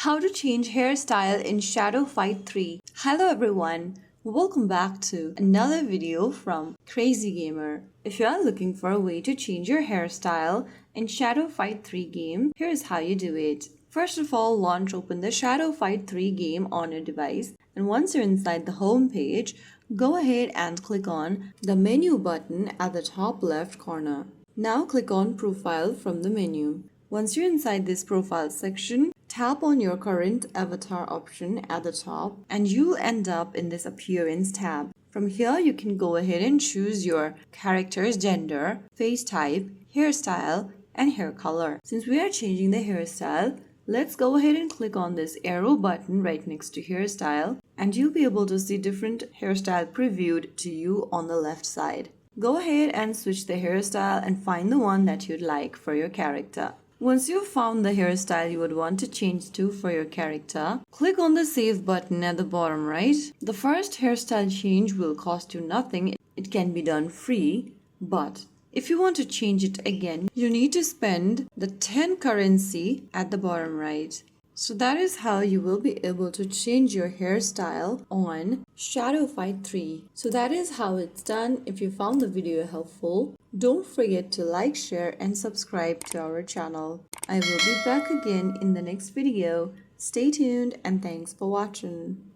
How to change hairstyle in Shadow Fight 3. Hello everyone, welcome back to another video from Crazy Gamer. If you are looking for a way to change your hairstyle in Shadow Fight 3 game, here's how you do it. First of all, launch open the Shadow Fight 3 game on your device, and once you're inside the home page, go ahead and click on the menu button at the top left corner. Now click on Profile from the menu. Once you're inside this profile section, tap on your current avatar option at the top and you'll end up in this Appearance tab. From here, you can go ahead and choose your character's gender, face type, hairstyle, and hair color. Since we are changing the hairstyle, let's go ahead and click on this arrow button right next to hairstyle and you'll be able to see different hairstyle previewed to you on the left side. Go ahead and switch the hairstyle and find the one that you'd like for your character. Once you've found the hairstyle you would want to change to for your character, click on the Save button at the bottom right. The first hairstyle change will cost you nothing. It can be done free, but if you want to change it again, you need to spend the 10 currency at the bottom right. So that is how you will be able to change your hairstyle on Shadow Fight 3. So that is how it's done. If you found the video helpful, don't forget to like, share and subscribe to our channel. I will be back again in the next video. Stay tuned and thanks for watching.